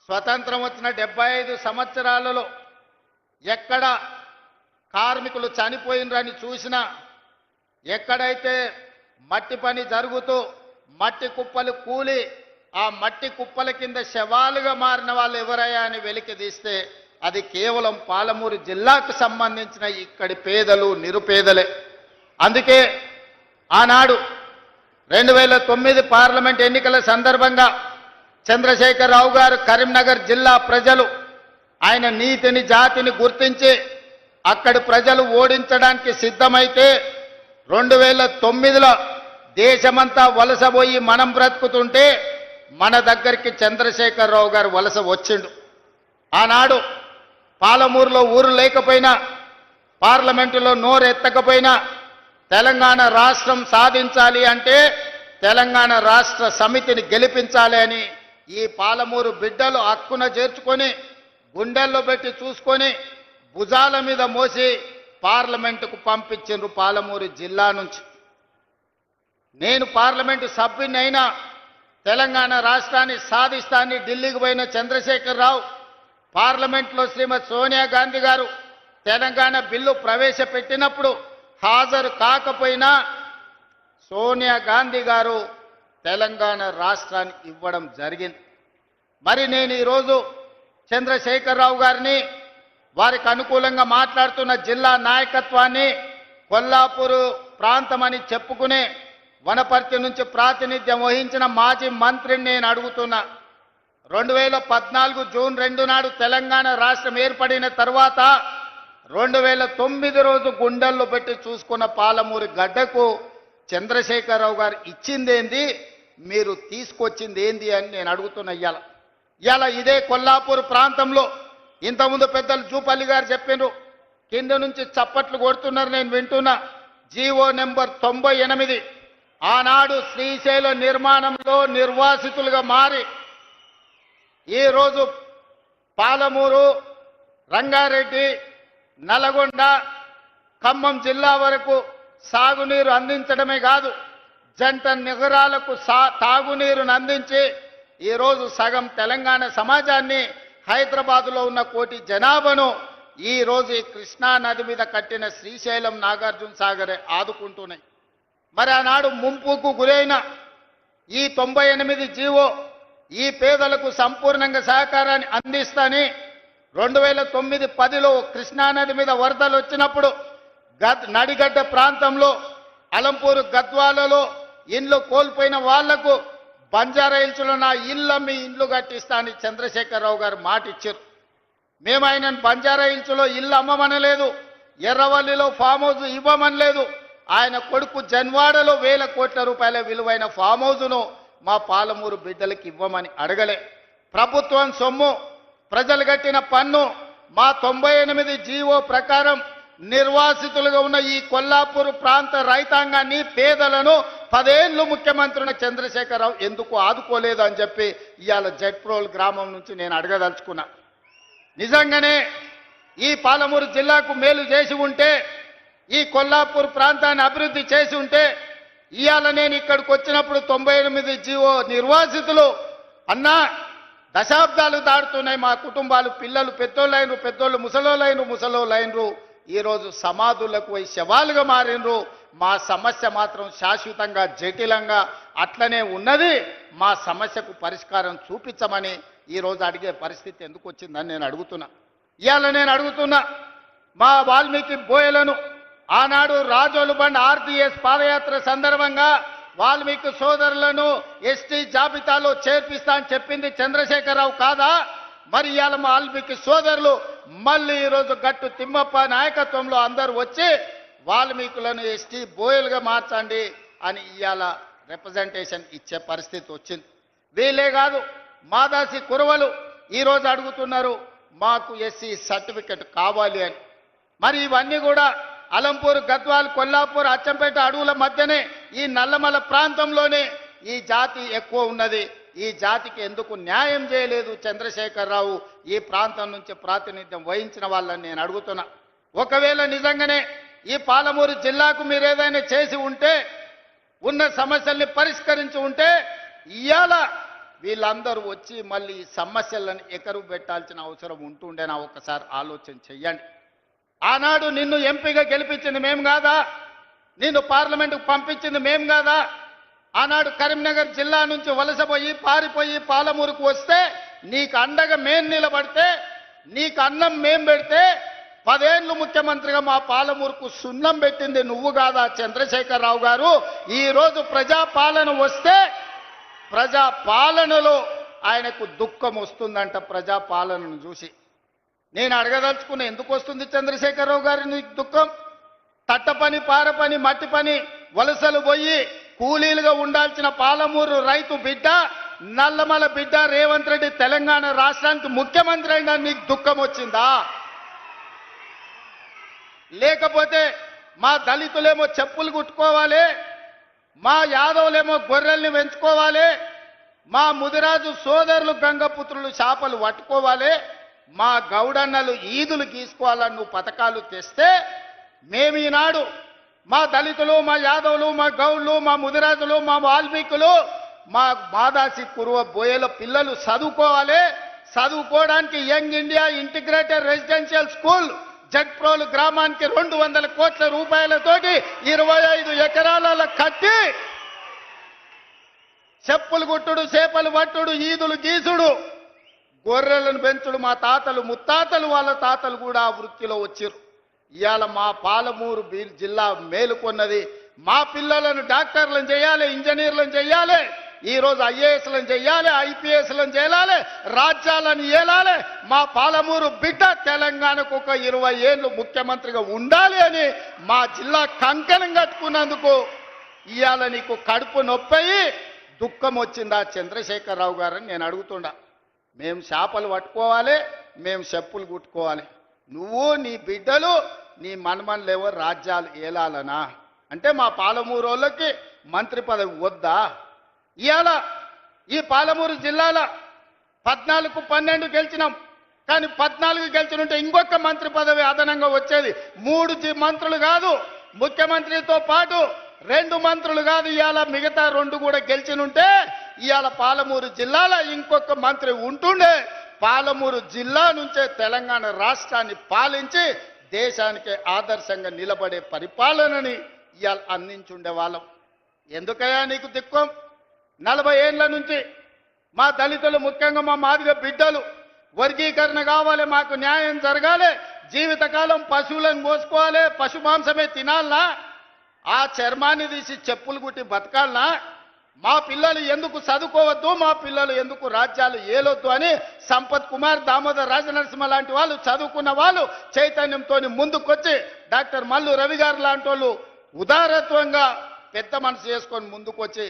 స్వతంత్రం వచ్చిన 75 సంవత్సరాలలో ఎక్కడ కార్మికులు చనిపోయినరని చూసినా, ఎక్కడైతే మట్టి పని జరుగుతూ మట్టి కుప్పలు కూలి ఆ మట్టి కుప్పల కింద శవాలుగా మారిన వాళ్ళు ఎవరయ్యా అని వెలికి తీస్తే అది కేవలం పాలమూరు జిల్లాకు సంబంధించిన ఇక్కడి పేదలు నిరుపేదలే. అందుకే ఆనాడు 2009 పార్లమెంట్ ఎన్నికల సందర్భంగా చంద్రశేఖరరావు గారు కరీంనగర్ జిల్లా ప్రజలు ఆయన నీతిని జాతిని గుర్తించి అక్కడి ప్రజలు ఓడించడానికి సిద్ధమైతే 2009లో దేశమంతా వలసపోయి మనం బ్రతుకుతుంటే మన దగ్గరికి చంద్రశేఖరరావు గారు వలస వచ్చిండు. ఆనాడు పాలమూరులో ఊరు లేకపోయినా, పార్లమెంటులో నోరెత్తకపోయినా తెలంగాణ రాష్ట్రం సాధించాలి అంటే తెలంగాణ రాష్ట్ర సమితిని గెలిపించాలి అని ఈ పాలమూరు బిడ్డలు హక్కున చేర్చుకొని గుండెల్లో పెట్టి చూసుకొని భుజాల మీద మోసి పార్లమెంటుకు పంపించిండ్రు పాలమూరు జిల్లా నుంచి. నేను పార్లమెంటు సభ్యునైనా తెలంగాణ రాష్ట్రాన్ని సాధిస్తానని ఢిల్లీకి పోయిన చంద్రశేఖరరావు పార్లమెంట్లో శ్రీమతి సోనియా గాంధీ గారు తెలంగాణ బిల్లు ప్రవేశపెట్టినప్పుడు హాజరు కాకపోయినా సోనియా గాంధీ గారు తెలంగాణ రాష్ట్రాన్ని ఇవ్వడం జరిగింది. మరి నేను ఈరోజు చంద్రశేఖరరావు గారిని, వారికి అనుకూలంగా మాట్లాడుతున్న జిల్లా నాయకత్వాన్ని, కొల్లాపూరు ప్రాంతం అని చెప్పుకునే వనపర్తి నుంచి ప్రాతినిధ్యం వహించిన మాజీ మంత్రిని నేను అడుగుతున్నా. 2014 జూన్ 2 నాడు తెలంగాణ రాష్ట్రం ఏర్పడిన తర్వాత 2009 రోజు గుండెల్లో పెట్టి చూసుకున్న పాలమూరు గడ్డకు చంద్రశేఖరరావు గారు ఇచ్చిందేంది, మీరు తీసుకొచ్చింది ఏంది అని నేను అడుగుతున్నా. ఇవాళ ఇదే కొల్లాపూర్ ప్రాంతంలో ఇంతకుముందు పెద్దలు జూపల్లి గారు చెప్పినారు, కింద నుంచి చప్పట్లు కొడుతున్నారు, నేను వింటున్నా. జీవో నెంబర్ 98 ఆనాడు శ్రీశైలం నిర్మాణంలో నిర్వాసితులుగా మారి ఈరోజు పాలమూరు, రంగారెడ్డి, నల్గొండ, ఖమ్మం జిల్లా వరకు సాగునీరు అందించడమే కాదు, జంట నగరాలకు తాగునీరును అందించి ఈరోజు సగం తెలంగాణ సమాజాన్ని, హైదరాబాదులో ఉన్న 1 కోటి జనాభాను ఈరోజు ఈ కృష్ణా నది మీద కట్టిన శ్రీశైలం, నాగార్జున సాగరే ఆదుకుంటున్నాయి. మరి ఆనాడు ముంపుకు గురైన ఈ 98 జీవో ఈ పేదలకు సంపూర్ణంగా సహకారాన్ని అందిస్తాని 2009-10లో కృష్ణానది మీద వరదలు వచ్చినప్పుడు నడిగడ్డ ప్రాంతంలో అలంపూరు గద్వాలలో ఇండ్లు కోల్పోయిన వాళ్లకు బంజారా హిల్స్లో నా ఇల్లు మీ ఇండ్లు కట్టిస్తానని చంద్రశేఖరరావు గారు మాట ఇచ్చారు. మేము ఆయన బంజారా హిల్స్లో ఇల్లు అమ్మమనలేదు, ఎర్రవల్లిలో ఫామ్ హౌస్ ఇవ్వమనలేదు. ఆయన కొడుకు జన్వాడలో 1000 కోట్ల రూపాయల విలువైన ఫామ్ హౌస్ను మా పాలమూరు బిడ్డలకు ఇవ్వమని అడగలే. ప్రభుత్వం సొమ్ము, ప్రజలు కట్టిన పన్ను, మా 98 జీవో ప్రకారం నిర్వాసితులుగా ఉన్న ఈ కొల్లాపూర్ ప్రాంత రైతాంగాన్ని, పేదలను 10 ఏళ్ళు ముఖ్యమంత్రి చంద్రశేఖరరావు ఎందుకు ఆదుకోలేదు అని చెప్పి ఇవాళ జట్ప్రోల్ గ్రామం నుంచి నేను అడగదలుచుకున్నా. నిజంగానే ఈ పాలమూరు జిల్లాకు మేలు చేసి ఉంటే, ఈ కొల్లాపూర్ ప్రాంతాన్ని అభివృద్ధి చేసి ఉంటే ఇవాళ నేను ఇక్కడికి వచ్చినప్పుడు 98 జీవో నిర్వాసితులు అన్నా దశాబ్దాలు దాడుతున్నాయి, మా కుటుంబాలు, పిల్లలు పెద్దోళ్ళైనరు, పెద్దోళ్ళు ముసలోళ్ళైనరు, ఈరోజు సమాధులకు పోయి శవాలుగా మారినరు. మా సమస్య మాత్రం శాశ్వతంగా జటిలంగా అట్లనే ఉన్నది, మా సమస్యకు పరిష్కారం చూపించమని ఈరోజు అడిగే పరిస్థితి ఎందుకు వచ్చిందని నేను అడుగుతున్నా. ఇవాళ నేను అడుగుతున్నా, మా వాల్మీకి బోయలను ఆనాడు రాజోలు బండ్ ఆర్డీఎస్ పాదయాత్ర సందర్భంగా వాల్మీకి సోదరులను ఎస్టీ జాబితాలో చేర్పిస్తా అని చెప్పింది చంద్రశేఖరరావు కాదా? మరి ఇవాళ మా వాల్మీకి సోదరులు మళ్ళీ ఈరోజు గట్టు తిమ్మప్ప నాయకత్వంలో అందరూ వచ్చి వాల్మీకులను ఎస్టీ బోయలుగా మార్చండి అని ఇవాళ రిప్రజెంటేషన్ ఇచ్చే పరిస్థితి వచ్చింది. వీళ్ళే కాదు, మాదాసి కురవలు ఈరోజు అడుగుతున్నారు మాకు ఎస్సీ సర్టిఫికెట్ కావాలి అని. మరి ఇవన్నీ కూడా అలంపూర్, గద్వాల్, కొల్లాపూర్, అచ్చంపేట అడవుల మధ్యనే ఈ నల్లమల ప్రాంతంలోనే ఈ జాతి ఎక్కువ ఉన్నది. ఈ జాతికి ఎందుకు న్యాయం చేయలేదు చంద్రశేఖరరావు? ఈ ప్రాంతం నుంచి ప్రాతినిధ్యం వహించిన వాళ్ళని నేను అడుగుతున్నా. ఒకవేళ నిజంగానే ఈ పాలమూరు జిల్లాకు మీరు ఏదైనా చేసి ఉంటే, ఉన్న సమస్యల్ని పరిష్కరించి ఉంటే, ఇవాళ వీళ్ళందరూ వచ్చి మళ్ళీ ఈ సమస్యలను ఎకరువు పెట్టాల్సిన అవసరం ఉంటుండేనా ఒక్కసారి ఆలోచన చెయ్యండి. ఆనాడు నిన్ను ఎంపీగా గెలిపించింది మేం కాదా? నిన్ను పార్లమెంటుకు పంపించింది మేం కాదా? ఆనాడు కరీంనగర్ జిల్లా నుంచి వలసపోయి పారిపోయి పాలమూరుకు వస్తే నీకు అండగా మేం నిలబడితే, నీకు అన్నం మేం పెడితే 10 ఏళ్ళు ముఖ్యమంత్రిగా మా పాలమూరుకు సున్నం పెట్టింది నువ్వు కాదా చంద్రశేఖరరావు గారు? ఈరోజు ప్రజాపాలన వస్తే ప్రజాపాలనలో ఆయనకు దుఃఖం వస్తుందంట. ప్రజాపాలనను చూసి నేను అడగదలుచుకున్న, ఎందుకు వస్తుంది చంద్రశేఖరరావు గారి నీకు దుఃఖం? తట్ట పని, పార పని, మట్టి పని వలసలు పోయి కూలీలుగా ఉండాల్సిన పాలమూరు రైతు బిడ్డ, నల్లమల బిడ్డ రేవంత్ రెడ్డి తెలంగాణ రాష్ట్రానికి ముఖ్యమంత్రి అయినా నీకు దుఃఖం వచ్చిందా? లేకపోతే మా దళితులేమో చెప్పులు కుట్టుకోవాలి, మా యాదవులేమో గొర్రెల్ని పెంచుకోవాలి, మా ముదిరాజు సోదరులు గంగపుత్రులు చేపలు పట్టుకోవాలి, మా గౌడన్నలు ఈదులు గీసుకోవాలని నువ్వు పథకాలు తెస్తే మేము ఈనాడు మా దళితులు, మా యాదవులు, మా గౌళ్ళు, మా ముదిరాజులు, మా వాల్మీకులు, మా మాదాసి కురువ బోయల పిల్లలు చదువుకోవాలి. చదువుకోవడానికి young India integrated residential school Jagprolu గ్రామానికి 200 కోట్ల రూపాయలతోటి 25 ఎకరాల కట్టి చెప్పులు గుట్టుడు, చేపలు పట్టుడు, ఈదులు గీసుడు, గొర్రెలను పెంచుడు మా తాతలు ముత్తాతలు వాళ్ళ తాతలు కూడా ఆ వృత్తిలో వచ్చారు. ఇవాళ మా పాలమూరు జిల్లా మేలుకొన్నది. మా పిల్లలను డాక్టర్లను చేయాలి, ఇంజనీర్లను చేయాలి, ఈరోజు ఐఏఎస్లను చేయాలి, ఐపీఎస్లను చేయాలి, రాజ్యాలను ఏలాలి. మా పాలమూరు బిడ్డ తెలంగాణకు ఒక 20 ఏళ్ళు ముఖ్యమంత్రిగా ఉండాలి అని మా జిల్లా కంకణం కట్టుకున్నందుకు ఇవాళ నీకు కడుపు నొప్పయి దుఃఖం వచ్చిందా చంద్రశేఖరరావు గారని నేను అడుగుతుండా. మేము చేపలు పట్టుకోవాలి, మేము చెప్పులు కుట్టుకోవాలి, నువ్వు నీ బిడ్డలు నీ మనమన్లేవో రాజ్యాలు ఏలాలనా? అంటే మా పాలమూరు వాళ్ళకి మంత్రి పదవి వద్దా? ఇవాళ ఈ పాలమూరు జిల్లాల 14-12 గెలిచినాం, కానీ 14 గెలిచినుంటే ఇంకొక మంత్రి పదవి అదనంగా వచ్చేది. 3 మంత్రులు కాదు, ముఖ్యమంత్రితో పాటు 2 మంత్రులు కాదు, ఇవాళ మిగతా 2 కూడా గెలిచినుంటే ఇవాళ పాలమూరు జిల్లాలో ఇంకొక మంత్రి ఉంటుండే. పాలమూరు జిల్లా నుంచే తెలంగాణ రాష్ట్రాన్ని పాలించి దేశానికి ఆదర్శంగా నిలబడే పరిపాలనని ఇవాళ అందించుండే వాళ్ళం. ఎందుకయ్యా నీకు దిక్కుం? 40 ఏళ్ల నుంచి మా దళితులు, ముఖ్యంగా మా మాదిగ బిడ్డలు వర్గీకరణ కావాలి, మాకు న్యాయం జరగాలి, జీవితకాలం పశువులను కోసుకోవాలి, పశు మాంసమే తినాలనా? ఆ చర్మాన్ని తీసి చెప్పులు కుట్టి బతకాలనా? మా పిల్లలు ఎందుకు చదువుకోవద్దు, మా పిల్లలు ఎందుకు రాజ్యాలు ఏలొద్దు అని సంపత్ కుమార్, దామోదర్ రాజనరసింహ లాంటి వాళ్ళు, చదువుకున్న వాళ్ళు చైతన్యంతో ముందుకొచ్చి డాక్టర్ మల్లు రవి గారు లాంటి వాళ్ళు ఉదారత్వంగా పెద్ద మనసు చేసుకొని ముందుకొచ్చి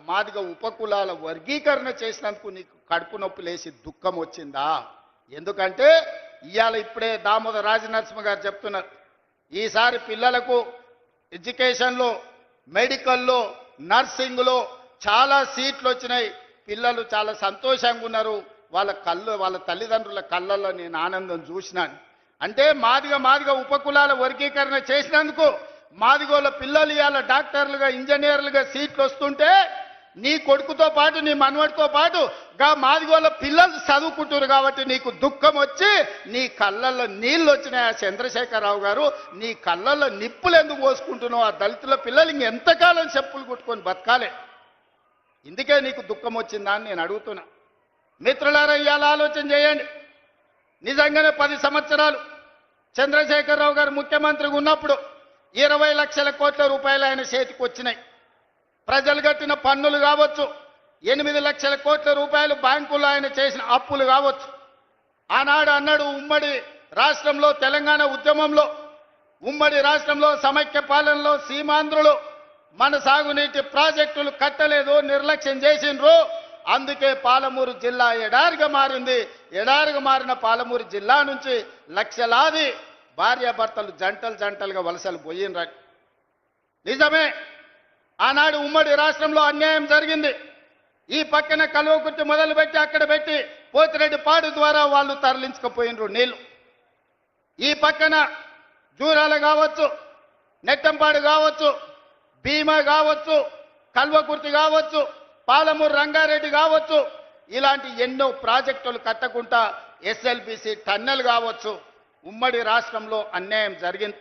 మాదిగ ఉపకులాల వర్గీకరణ చేసినందుకు నీకు కడుపు నొప్పి లేసి దుఃఖం వచ్చిందా? ఎందుకంటే ఇవాళ ఇప్పుడే దామోదర్ రాజనరసింహ గారు చెప్తున్నారు, ఈసారి పిల్లలకు ఎడ్యుకేషన్లో, మెడికల్లో, నర్సింగ్లో చాలా సీట్లు వచ్చినాయి, పిల్లలు చాలా సంతోషంగా ఉన్నారు, వాళ్ళ తల్లిదండ్రుల కళ్ళల్లో నేను ఆనందం చూసినాను. అంటే మాదిగ ఉపకులాల వర్గీకరణ చేసినందుకు మాదిగోళ్ళ పిల్లలు ఇవాళ డాక్టర్లుగా, ఇంజనీర్లుగా సీట్లు వస్తుంటే నీ కొడుకుతో పాటు, నీ మనవడితో పాటు మాదిగోళ్ళ పిల్లలు చదువుకుంటారు కాబట్టి నీకు దుఃఖం వచ్చి నీ కళ్ళల్లో నీళ్ళు వచ్చినాయి. చంద్రశేఖరరావు గారు, నీ కళ్ళల్లో నిప్పులు ఎందుకు పోసుకుంటున్నావు? ఆ దళితుల పిల్లలు ఇంకెంతకాలం చెప్పులు కుట్టుకొని బతకాలి? ఇందుకే నీకు దుఃఖం వచ్చిందా అని నేను అడుగుతున్నా. మిత్రులారా, ఇవాళ ఆలోచన చేయండి. నిజంగానే 10 సంవత్సరాలు చంద్రశేఖరరావు గారు ముఖ్యమంత్రిగా ఉన్నప్పుడు 20 లక్షల కోట్ల రూపాయలు ఆయన చేతికి వచ్చినాయి. ప్రజలు కట్టిన పన్నులు కావచ్చు, 8 లక్షల కోట్ల రూపాయలు బ్యాంకుల్లో ఆయన చేసిన అప్పులు కావచ్చు. ఆనాడు అన్నాడు, ఉమ్మడి రాష్ట్రంలో, తెలంగాణ ఉద్యమంలో, ఉమ్మడి రాష్ట్రంలో సమైక్య పాలనలో సీమాంధ్రులు మన సాగునీటి ప్రాజెక్టులు కట్టలేదు, నిర్లక్ష్యం చేసిండ్రు, అందుకే పాలమూరు జిల్లా ఎడారిగా మారింది. ఎడారిగా మారిన పాలమూరు జిల్లా నుంచి లక్షలాది భార్యాభర్తలు జంటలుగా వలసలు పోయినరా. నిజమే, ఆనాడు ఉమ్మడి రాష్ట్రంలో అన్యాయం జరిగింది. ఈ పక్కన కల్వకుర్తి మొదలుపెట్టి అక్కడ పెట్టి పోతిరెడ్డిపాడు ద్వారా వాళ్ళు తరలించకపోయినరు నీళ్లు. ఈ పక్కన జూరాల కావచ్చు, నెట్టంపాడు కావచ్చు, భీమా కావచ్చు, కల్వకుర్తి కావచ్చు, పాలమూరు రంగారెడ్డి కావచ్చు, ఇలాంటి ఎన్నో ప్రాజెక్టులు కట్టకుండా ఎస్ఎల్బిసి టన్నెల్ కావచ్చు, ఉమ్మడి రాష్ట్రంలో అన్యాయం జరిగింది.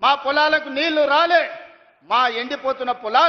మా పొలాలకు నీళ్లు రాలే, మా ఎండిపోతున్న పొలాలు